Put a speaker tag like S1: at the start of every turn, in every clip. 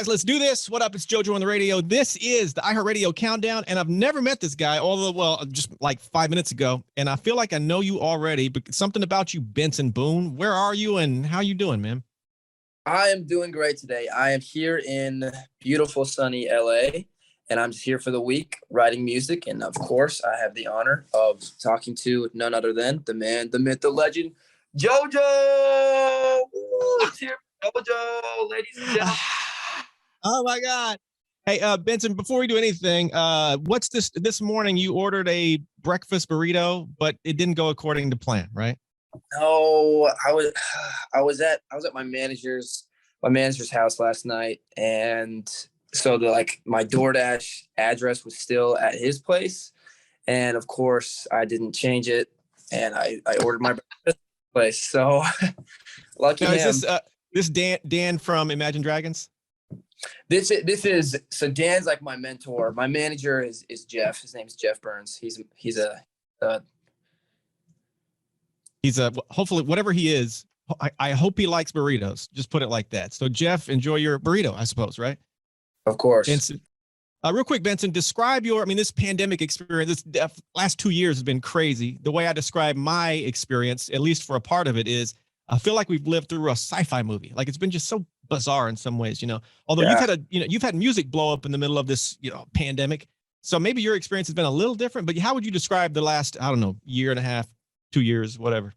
S1: guys, let's do this. What up? It's JoJo on the radio. This is the iHeartRadio Countdown, and I've never met this guy, although, well, just like 5 minutes ago, and I feel like I know you already, but something about you, Benson Boone. Where are you, and how you doing, man?
S2: I am doing great today. I am here in beautiful, sunny LA, and I'm just here for the week writing music. And of course, I have the honor of talking to none other than the man, the myth, the legend, JoJo. Ooh, it's here, JoJo, ladies and gentlemen.
S1: Oh my God. Hey, Benson, before we do anything, what's this morning you ordered a breakfast burrito, but it didn't go according to plan, right?
S2: No, I was at my manager's house last night, and so my DoorDash address was still at his place, and of course I didn't change it, and I ordered my breakfast place. So lucky
S1: now,
S2: him.
S1: Is this Dan from Imagine Dragons?
S2: This is so Dan's like my mentor. My manager is Jeff. His name's Jeff Burns. He's
S1: hopefully whatever he is. I hope he likes burritos. Just put it like that. So Jeff, enjoy your burrito, I suppose, right?
S2: Of course.
S1: Benson, real quick, Benson, describe this pandemic experience. This last 2 years has been crazy. The way I describe my experience, at least for a part of it, is I feel like we've lived through a sci-fi movie. Like it's been just so bizarre in some ways, although you've had music blow up in the middle of this, pandemic. So maybe your experience has been a little different, but how would you describe the last, I don't know, year and a half, 2 years, whatever?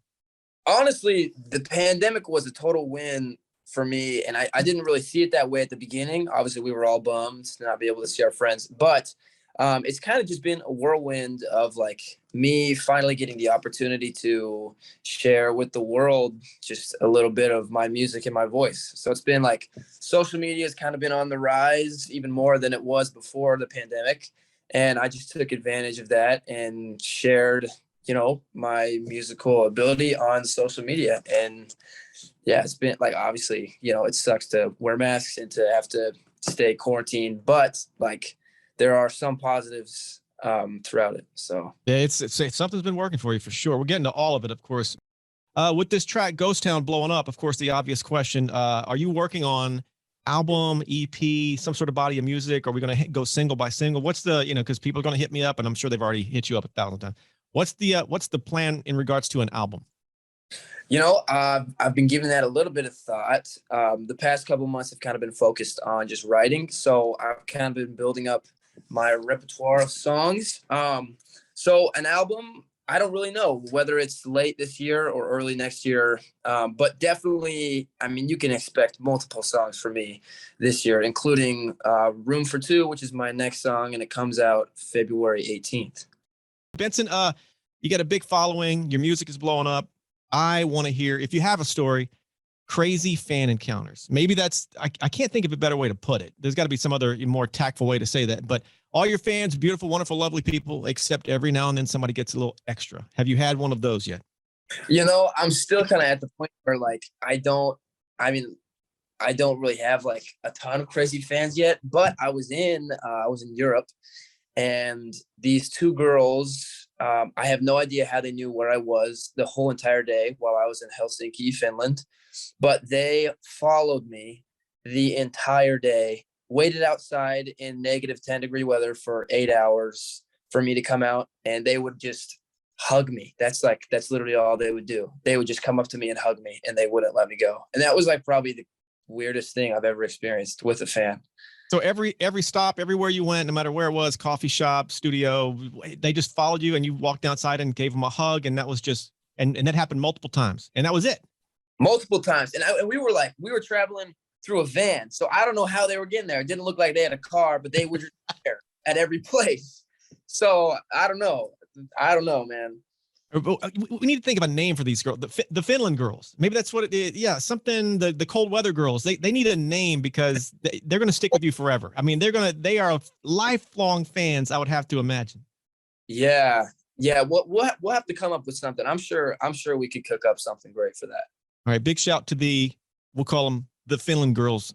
S2: Honestly, the pandemic was a total win for me, and I didn't really see it that way at the beginning. Obviously, we were all bummed to not be able to see our friends, but it's kind of just been a whirlwind of like me finally getting the opportunity to share with the world just a little bit of my music and my voice. So it's been like social media has kind of been on the rise even more than it was before the pandemic. And I just took advantage of that and shared, my musical ability on social media. And yeah, it's been like, obviously, it sucks to wear masks and to have to stay quarantined, but like, there are some positives throughout it. So
S1: yeah, it's something's been working for you for sure. We're getting to all of it, of course. With this track, Ghost Town, blowing up, of course, the obvious question, are you working on album, EP, some sort of body of music? Are we going to go single by single? What's the, because people are going to hit me up, and I'm sure they've already hit you up 1,000 times. What's the plan in regards to an album?
S2: I've been giving that a little bit of thought. The past couple of months have kind of been focused on just writing. So I've kind of been building up my repertoire of songs. So an album, I don't really know whether it's late this year or early next year, but definitely, you can expect multiple songs from me this year, including Room for Two, which is my next song, and it comes out February 18th.
S1: Benson, you got a big following. Your music is blowing up. I want to hear, if you have a story, crazy fan encounters. Maybe that's, I can't think of a better way to put it. There's got to be some other more tactful way to say that, but all your fans, beautiful, wonderful, lovely people, except every now and then somebody gets a little extra. Have you had one of those yet?
S2: I'm still kind of at the point where I don't really have like a ton of crazy fans yet, but I was in Europe, and these two girls, I have no idea how they knew where I was the whole entire day while I was in Helsinki, Finland. But they followed me the entire day, waited outside in negative 10-degree weather for 8 hours for me to come out, and they would just hug me. That's literally all they would do. They would just come up to me and hug me, and they wouldn't let me go. And that was like probably the weirdest thing I've ever experienced with a fan.
S1: So every stop, everywhere you went, no matter where it was, coffee shop, studio, they just followed you, and you walked outside and gave them a hug, and that was just, and that happened multiple times, and that was it.
S2: Multiple times. And we were traveling through a van. So I don't know how they were getting there. It didn't look like they had a car, but they were just there at every place. So I don't know, man.
S1: We need to think of a name for these girls, the Finland girls. Maybe that's what it is. Yeah, something, the cold weather girls. They need a name because they're going to stick with you forever. They are lifelong fans, I would have to imagine.
S2: Yeah. We'll have to come up with something. I'm sure we could cook up something great for that.
S1: All right, big shout to we'll call them the Finland girls.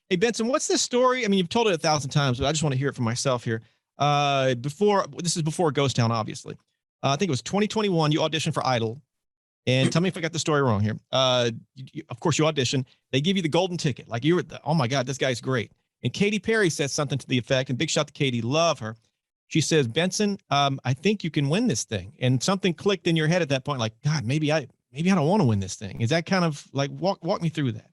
S1: Hey, Benson, what's this story? You've told it 1,000 times, but I just want to hear it for myself here. This is before Ghost Town, obviously. I think it was 2021. You auditioned for Idol. And tell me if I got the story wrong here. Of course, you audition. They give you the golden ticket. Like you were, oh my God, this guy's great. And Katy Perry says something to the effect, and big shout to Katy, love her. She says, Benson, I think you can win this thing. And something clicked in your head at that point, like, God, maybe I don't want to win this thing. Is that kind of like, walk me through that?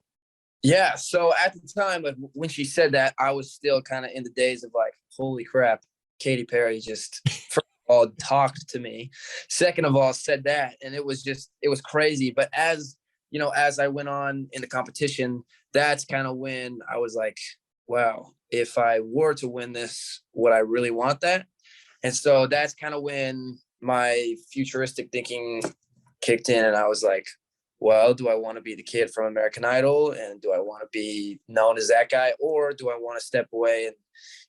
S2: Yeah. So at the time, like when she said that, I was still kind of in the days of like, holy crap, Katy Perry just first of all talked to me. Second of all, said that, and it was crazy. But as you know, as I went on in the competition, that's kind of when I was like, wow, if I were to win this, would I really want that? And so that's kind of when my futuristic thinking kicked in, and I was like, well, do I want to be the kid from American Idol, and do I want to be known as that guy, or do I want to step away and,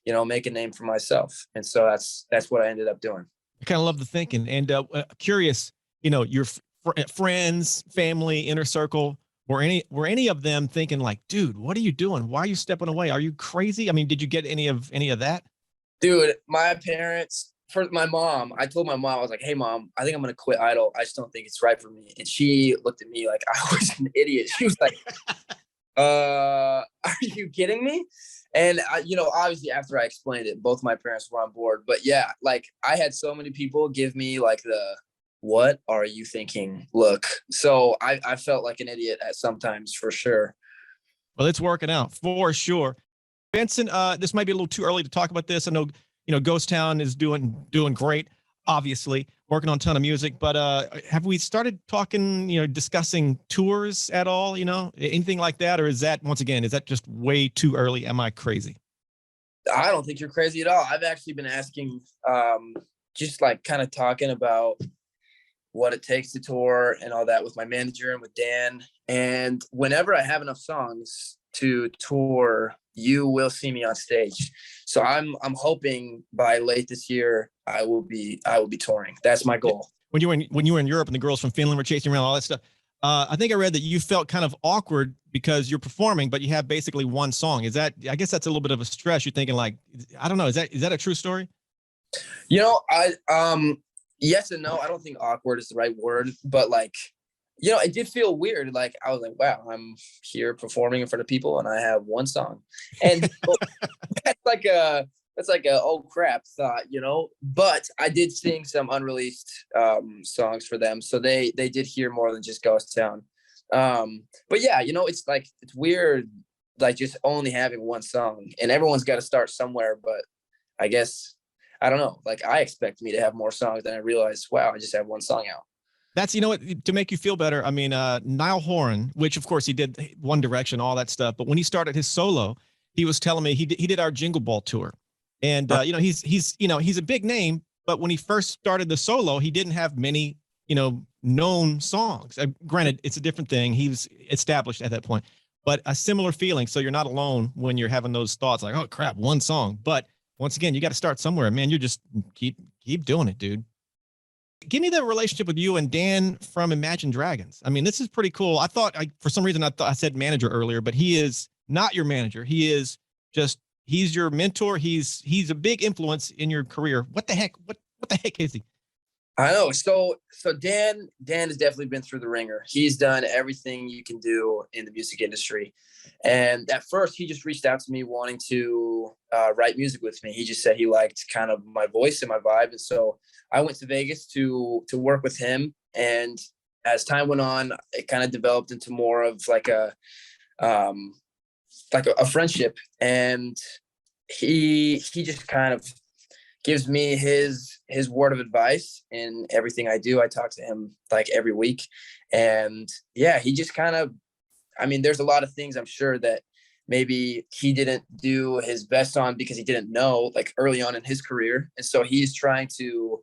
S2: you know, make a name for myself? And so that's what I ended up doing.
S1: I kind of love the thinking, and curious, you know, your friends, family, inner circle, were any of them thinking like, dude, what are you doing? Why are you stepping away? Are you crazy? I mean, did you get any of that?
S2: Dude, my parents, for my mom, I told my mom, I was like, hey mom, I think I'm going to quit Idol. I just don't think it's right for me. And she looked at me like I was an idiot. She was like, are you kidding me? And you know, obviously after I explained it, both my parents were on board. But yeah, like I had so many people give me like the, what are you thinking look. So I felt like an idiot at sometimes, for sure.
S1: Well, it's working out for sure. Benson, this might be a little too early to talk about this. I know, you know, Ghost Town is doing great, obviously, working on a ton of music. But have we started talking, you know, discussing tours at all? You know, anything like that? Or is that, once again, is that just way too early? Am I crazy?
S2: I don't think you're crazy at all. I've actually been asking, just like kind of talking about what it takes to tour and all that with my manager and with Dan. And whenever I have enough songs to tour, you will see me on stage. So I'm hoping by late this year I will be touring. That's my goal.
S1: When you were in Europe and the girls from Finland were chasing around all that stuff, I think I read that you felt kind of awkward because you're performing, but you have basically one song. Is that? I guess that's a little bit of a stress. You're thinking like, I don't know. Is that a true story?
S2: You know, yes and no. I don't think awkward is the right word, but like, you know, it did feel weird. Like I was like, wow, I'm here performing in front of people and I have one song. And that's like a oh crap thought, you know. But I did sing some unreleased songs for them. So they did hear more than just Ghost Town. But yeah, you know, it's like it's weird, like just only having one song, and everyone's got to start somewhere. But I guess I don't know. Like I expect me to have more songs than I realized. Wow, I just have one song out.
S1: That's, you know what, to make you feel better. I mean, Niall Horan, which of course he did One Direction, all that stuff. But when he started his solo, he was telling me he did our Jingle Ball tour. And, you know, he's a big name, but when he first started the solo, he didn't have many, you know, known songs. Granted, it's a different thing. He was established at that point, but a similar feeling. So you're not alone when you're having those thoughts like, oh crap, one song. But once again, you got to start somewhere, man. You just keep doing it, dude. Give me the relationship with you and Dan from Imagine Dragons. I mean, this is pretty cool. I thought, for some reason, I thought I said manager earlier, but he is not your manager. He is just, he's your mentor. He's a big influence in your career. What the heck? What the heck is he?
S2: I know. So Dan has definitely been through the ringer. He's done everything you can do in the music industry. And at first he just reached out to me wanting to write music with me. He just said he liked kind of my voice and my vibe. And so I went to Vegas to work with him. And as time went on, it kind of developed into more of like a friendship. And he just kind of gives me his word of advice in everything I do. I talk to him like every week. And yeah, he just kind of, I mean, there's a lot of things I'm sure that maybe he didn't do his best on because he didn't know, like early on in his career. And so he's trying to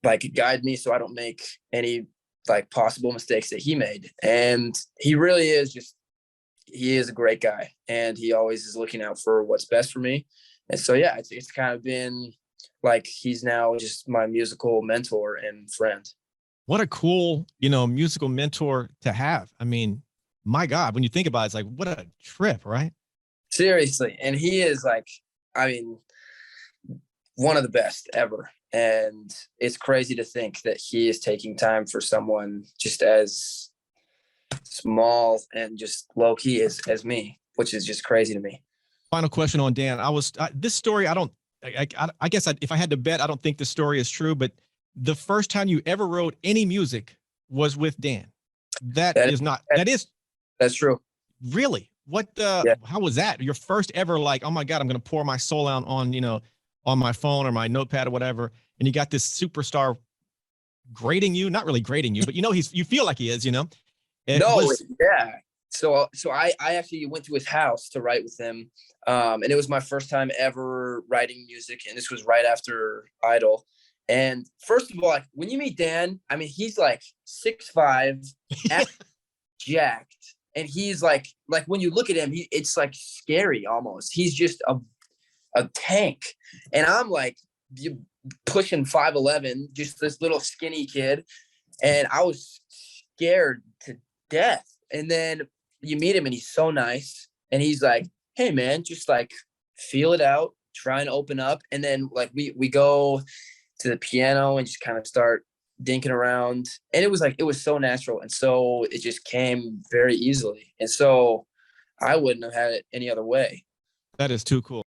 S2: like guide me so I don't make any like possible mistakes that he made. And he really is he is a great guy, and he always is looking out for what's best for me. And so, yeah, it's kind of been like, he's now just my musical mentor and friend.
S1: What a cool, you know, musical mentor to have. I mean, my God, when you think about it, it's like, what a trip, right?
S2: Seriously. And he is like, I mean, one of the best ever. And it's crazy to think that he is taking time for someone just as small and just low key as me, which is just crazy to me.
S1: Final question on Dan. This story, I guess if I had to bet, I don't think the story is true, but the first time you ever wrote any music was with Dan. That is
S2: That's true.
S1: Really? How was that? Your first ever, like, oh my God, I'm going to pour my soul out on my phone or my notepad or whatever. And you got this superstar grading you, not really grading you, but you feel like he is,
S2: Yeah. So I actually went to his house to write with him. And it was my first time ever writing music. And this was right after Idol. And first of all, like, when you meet Dan, I mean, he's like 6'5", jacked. And he's like when you look at him, it's like scary almost. He's just a tank. And I'm like pushing 5'11", just this little skinny kid. And I was scared to death. And then you meet him and he's so nice. And he's like, hey man, just like feel it out, try and open up. And then like we go to the piano and just kind of start dinking around. And it was so natural. And so it just came very easily. And so I wouldn't have had it any other way.
S1: That is too cool.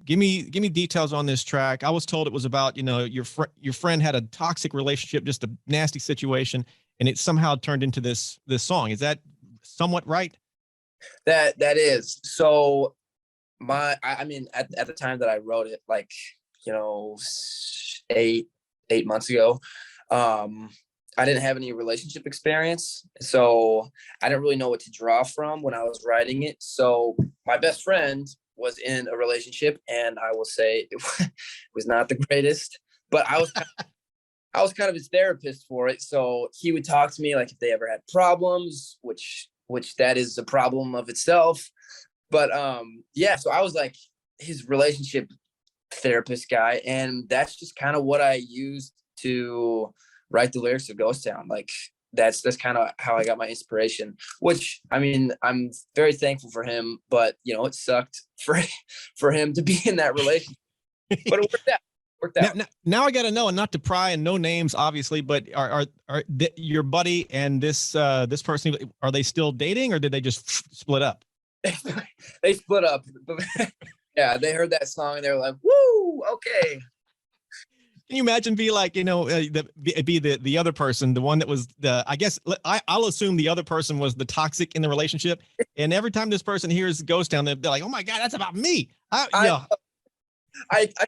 S1: Give me details on this track. I was told it was about, your friend had a toxic relationship, just a nasty situation, and it somehow turned into this song. Is that somewhat right?
S2: That is. So I mean, at the time that I wrote it, like, 8 months ago, I didn't have any relationship experience. So I didn't really know what to draw from when I was writing it. So my best friend was in a relationship, and I will say it was not the greatest, but I was kind of his therapist for it. So he would talk to me like if they ever had problems, which that is a problem of itself. But yeah, so I was like his relationship therapist guy, and that's just kind of what I used to write the lyrics of Ghost Town. Like that's kind of how I got my inspiration, which, I mean, I'm very thankful for him, but it sucked for him to be in that relationship, but it worked out.
S1: Now I got to know, and not to pry and no names, obviously, but are your buddy and this person, are they still dating, or did they just split up?
S2: They split up. Yeah, they heard that song and they were like, "Woo, okay."
S1: Can you imagine be like, be the other person, the one that was I guess I'll assume the other person was the toxic in the relationship, and every time this person hears Ghost Town, they're like, "Oh my God, that's about me."
S2: I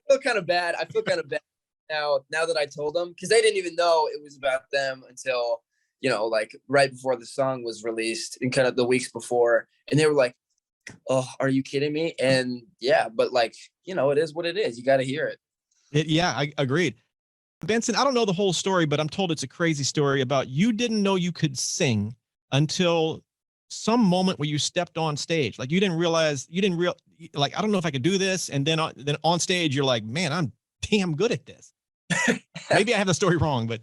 S2: feel kind of bad. I feel kind of bad now that I told them, because they didn't even know it was about them until, like right before the song was released and kind of the weeks before. And they were like, "Oh, are you kidding me?" And yeah, but like, it is what it is. You got to hear it.
S1: Yeah, I agreed. Benson, I don't know the whole story, but I'm told it's a crazy story about you didn't know you could sing until some moment where you stepped on stage. Like you didn't realize, like, I don't know if I could do this. And then on stage, you're like, man, I'm damn good at this. Maybe I have the story wrong, but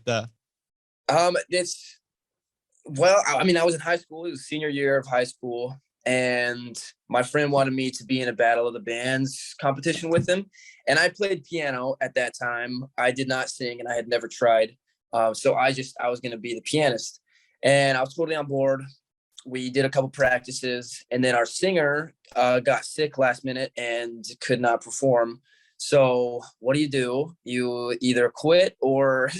S2: well, I mean, I was in high school. It was senior year of high school, and my friend wanted me to be in a Battle of the Bands competition with him. And I played piano at that time. I did not sing, and I had never tried. So I was going to be the pianist, and I was totally on board. We did a couple practices, and then our singer got sick last minute and could not perform. So what do? You either quit or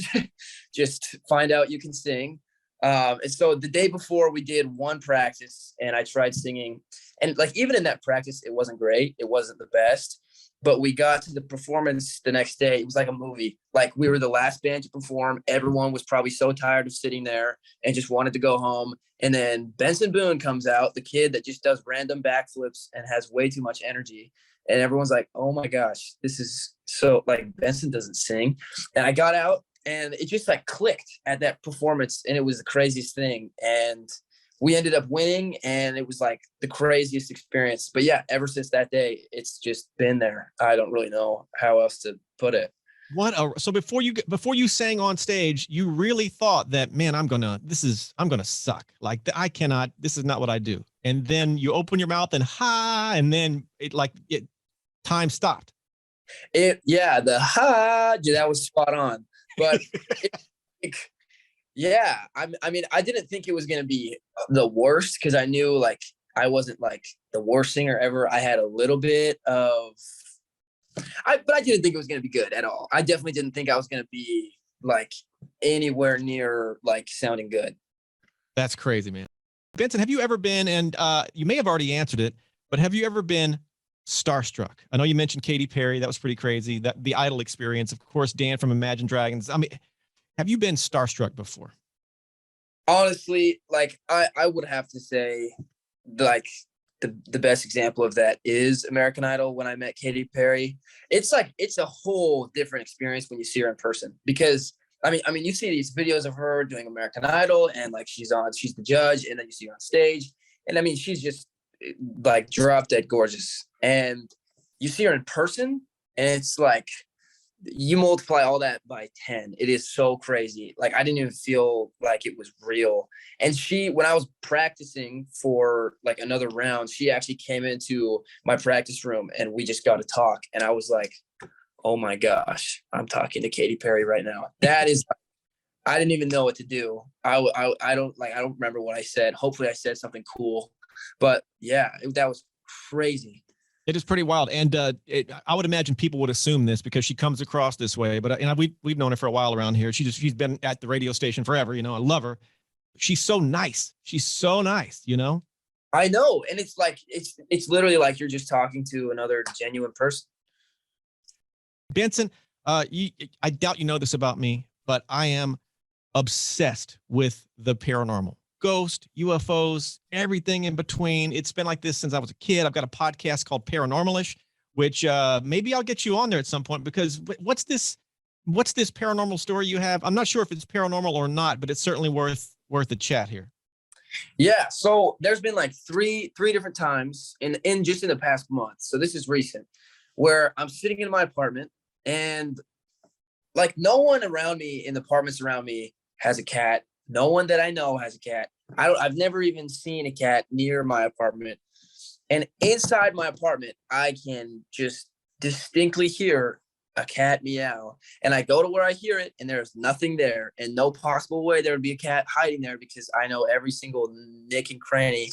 S2: just find out you can sing. And so the day before, we did one practice, and I tried singing, and like even in that practice, it wasn't great. It wasn't the best, but we got to the performance the next day. It was like a movie. Like we were the last band to perform. Everyone was probably so tired of sitting there and just wanted to go home. And then Benson Boone comes out, the kid that just does random backflips and has way too much energy. And everyone's like, "Oh my gosh, this is so, like, Benson doesn't sing." And I got out, and it just like clicked at that performance, and it was the craziest thing. And we ended up winning, and it was like the craziest experience. But yeah, ever since that day, it's just been there. I don't really know how else to put it.
S1: So before you sang on stage, you really thought that, man, I'm gonna suck. Like this is not what I do. And then you open your mouth and then time stopped.
S2: Yeah, that was spot on. But it, yeah, I mean, I didn't think it was gonna be the worst because I knew like I wasn't like the worst singer ever. I had a little bit of, but I didn't think it was gonna be good at all. I definitely didn't think I was gonna be like anywhere near like sounding good.
S1: That's crazy, man. Benson, have you ever been, and you may have already answered it, but have you ever been starstruck? I know you mentioned Katy Perry. That was pretty crazy. That the Idol experience, of course, Dan from Imagine Dragons. I mean, have you been starstruck before?
S2: Honestly, like I would have to say, like the best example of that is American Idol. When I met Katy Perry, it's like it's a whole different experience when you see her in person. Because I mean, you see these videos of her doing American Idol, and like she's the judge, and then you see her on stage, and I mean, she's just like drop dead gorgeous. And you see her in person, and it's like you multiply all that by 10. It is so crazy. Like I didn't even feel like it was real. And when I was practicing for like another round, she actually came into my practice room and we just got to talk. And I was like, oh my gosh, I'm talking to Katy Perry right now. That is, I didn't even know what to do. I don't remember what I said. Hopefully I said something cool, but yeah, that was crazy.
S1: It is pretty wild, and I would imagine people would assume this because she comes across this way. But we've known her for a while around here. She's been at the radio station forever. You know, I love her. She's so nice. She's so nice. You know.
S2: I know, and it's like it's literally like you're just talking to another genuine person.
S1: Benson, I doubt you know this about me, but I am obsessed with the paranormal. Ghost, UFOs, everything in between. It's been like this since I was a kid. I've got a podcast called Paranormalish, which maybe I'll get you on there at some point because what's this paranormal story you have? I'm not sure if it's paranormal or not, but it's certainly worth a chat here.
S2: Yeah, so there's been like three different times in just in the past month. So this is recent, where I'm sitting in my apartment and like no one around me in the apartments around me has a cat. No one that I know has a cat. I've never even seen a cat near my apartment. And inside my apartment, I can just distinctly hear a cat meow. And I go to where I hear it, and there's nothing there. And no possible way there would be a cat hiding there because I know every single nick and cranny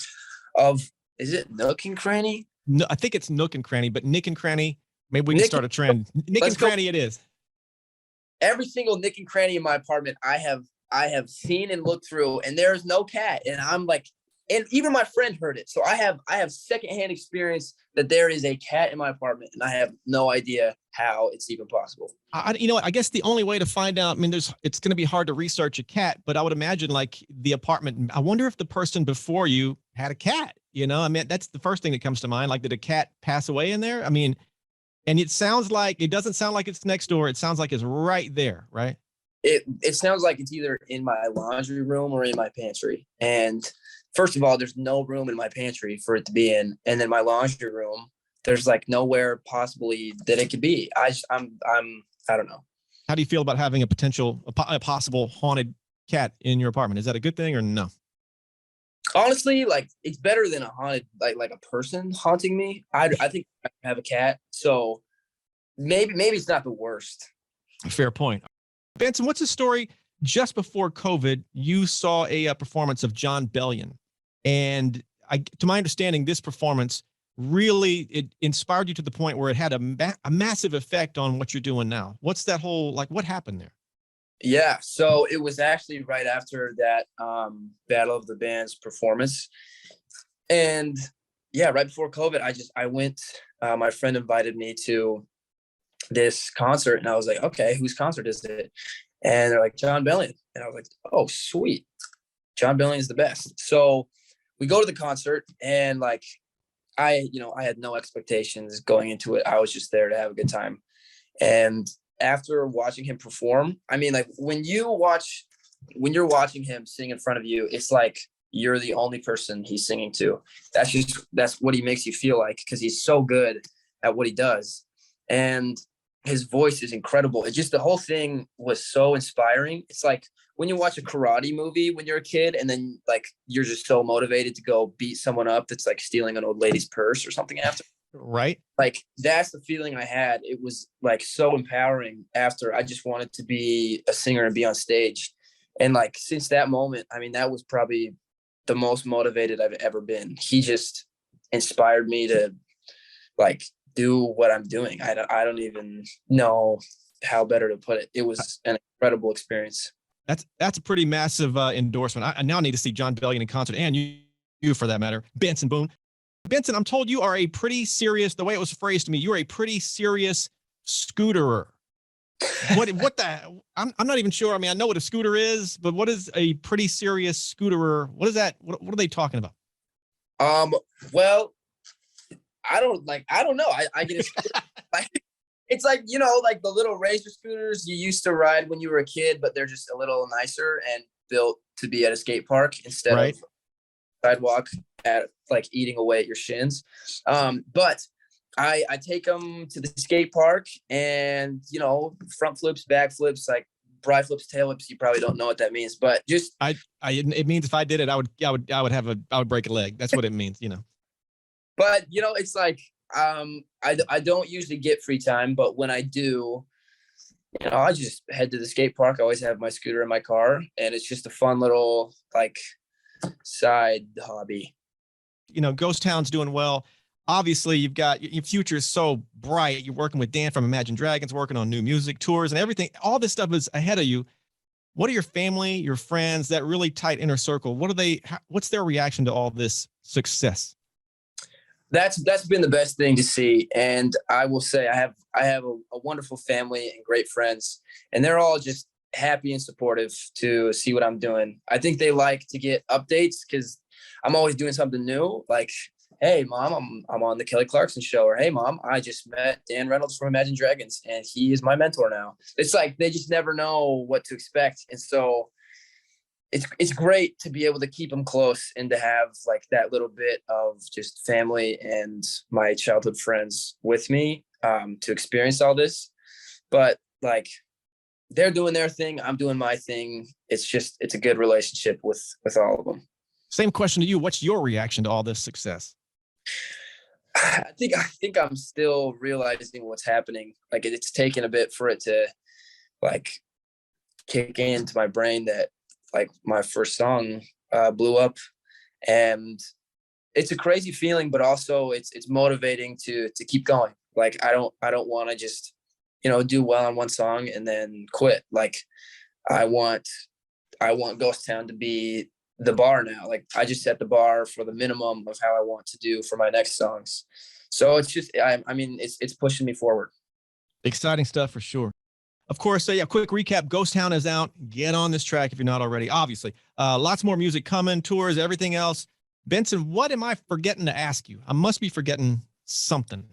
S2: of, is it nook and cranny?
S1: No, I think it's nook and cranny, but Nick and Cranny, maybe we can start a trend. Nick and Cranny it is.
S2: Every single nick and cranny in my apartment, I have seen and looked through, and there's no cat. And I'm like, and even my friend heard it. So I have secondhand experience that there is a cat in my apartment, and I have no idea how it's even possible.
S1: You know what? I guess the only way to find out, I mean, it's going to be hard to research a cat, but I would imagine like the apartment. I wonder if the person before you had a cat. You know, I mean, that's the first thing that comes to mind. Like, did a cat pass away in there? I mean, and it doesn't sound like it's next door. It sounds like it's right there, right?
S2: It sounds like it's either in my laundry room or in my pantry. And first of all, there's no room in my pantry for it to be in, and then my laundry room, there's like nowhere possibly that it could be. I don't know.
S1: How do you feel about having a possible haunted cat in your apartment? Is that a good thing or no?
S2: Honestly, like it's better than a haunted, like a person haunting me. I think I have a cat, so maybe it's not the worst.
S1: Fair point. Benson, what's the story? Just before COVID, you saw a performance of John Bellion, and to my understanding, this performance really it inspired you to the point where it had a massive effect on what you're doing now. What's that whole like? What happened there?
S2: Yeah, so it was actually right after that Battle of the Bands performance, and yeah, right before COVID, I went. My friend invited me to this concert, and I was like, okay, whose concert is it? And they're like, John Bellion, and I was like, oh, sweet, John Bellion is the best. So we go to the concert, and like I had no expectations going into it. I was just there to have a good time, and after watching him perform, I mean, like when you're watching him sing in front of you, it's like you're the only person he's singing to. That's what he makes you feel like, because he's so good at what he does. And his voice is incredible. It just, the whole thing was so inspiring. It's like when you watch a karate movie when you're a kid, and then like you're just so motivated to go beat someone up that's like stealing an old lady's purse or something after.
S1: Right.
S2: Like that's the feeling I had. It was like so empowering after I just wanted to be a singer and be on stage. And like since that moment, I mean, that was probably the most motivated I've ever been. He just inspired me to like do what I'm doing. I don't even know how better to put it. It was an incredible experience.
S1: That's a pretty massive endorsement. I now need to see John Bellion in concert, and you for that matter, Benson Boone. Benson, I'm told you are a pretty serious, the way it was phrased to me, you're a pretty serious scooterer. What the, I'm not even sure. I mean, I know what a scooter is, but what is a pretty serious scooterer? What is that? What are they talking about?
S2: Well, I don't know. I get a scooter. Like, it's like, you know, like the little razor scooters you used to ride when you were a kid, but they're just a little nicer and built to be at a skate park instead
S1: Right.
S2: of sidewalk at like eating away at your shins. But I take them to the skate park and, you know, front flips, back flips, like bri flips, tail flips. You probably don't know what that means, but just
S1: it means if I did it, I would break a leg. That's what it means, you know.
S2: But you know, it's like I don't usually get free time, but when I do, you know, I just head to the skate park. I always have my scooter in my car, and it's just a fun little like side hobby.
S1: You know, Ghost Town's doing well. Obviously, you've got your future is so bright. You're working with Dan from Imagine Dragons, working on new music tours and everything. All this stuff is ahead of you. What are your family, your friends, that really tight inner circle? What's their reaction to all this success?
S2: That's been the best thing to see, and I will say I have a wonderful family and great friends, and they're all just happy and supportive to see what I'm doing. I think they like to get updates because I'm always doing something new. Like, hey mom, I'm on the Kelly Clarkson show, or hey mom, I just met Dan Reynolds from Imagine Dragons, and he is my mentor now. It's like they just never know what to expect, and so it's great to be able to keep them close and to have like that little bit of just family and my childhood friends with me to experience all this. But like they're doing their thing, I'm doing my thing. It's a good relationship with all of them.
S1: Same question to you. What's your reaction to all this success?
S2: I think I'm still realizing what's happening. Like it's taken a bit for it to like kick into my brain that like my first song blew up, and it's a crazy feeling, but also it's motivating to keep going. Like I don't want to just, you know, do well on one song and then quit. Like I want Ghost Town to be the bar now. Like I just set the bar for the minimum of how I want to do for my next songs. So it's just I mean it's pushing me forward.
S1: Exciting stuff for sure. Of course, yeah, quick recap. Ghost Town is out. Get on this track if you're not already, obviously. Lots more music coming, tours, everything else. Benson, what am I forgetting to ask you? I must be forgetting something.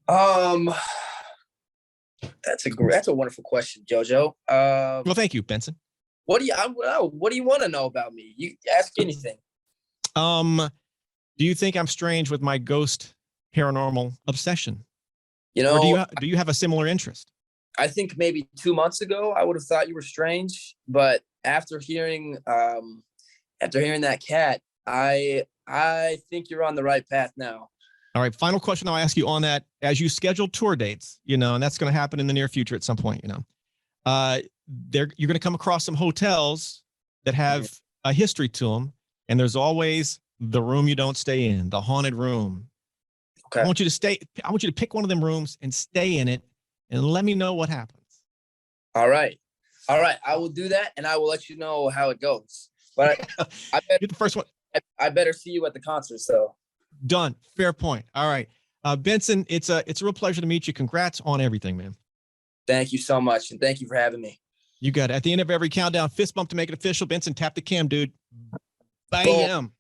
S2: That's a wonderful question, JoJo.
S1: Well, thank you, Benson.
S2: What do you want to know about me? You ask anything.
S1: Do you think I'm strange with my ghost paranormal obsession?
S2: You know,
S1: or do you have a similar interest?
S2: I think maybe 2 months ago, I would have thought you were strange, but after hearing that cat, I think you're on the right path now.
S1: All right. Final question I'll ask you on that. As you schedule tour dates, you know, and that's going to happen in the near future at some point, you know, you're going to come across some hotels that have a history to them. And there's always the room you don't stay in, the haunted room.
S2: Okay.
S1: I want you to pick one of them rooms and stay in it and let me know what happens.
S2: All right. I will do that, and I will let you know how it goes. But
S1: You're the first one.
S2: I better see you at the concert. So
S1: done. Fair point. All right, Benson, it's a real pleasure to meet you. Congrats on everything, man.
S2: Thank you so much, and thank you for having me.
S1: You got it. At the end of every countdown, fist bump to make it official. Benson, tap the cam, dude. Bam.
S2: Boom.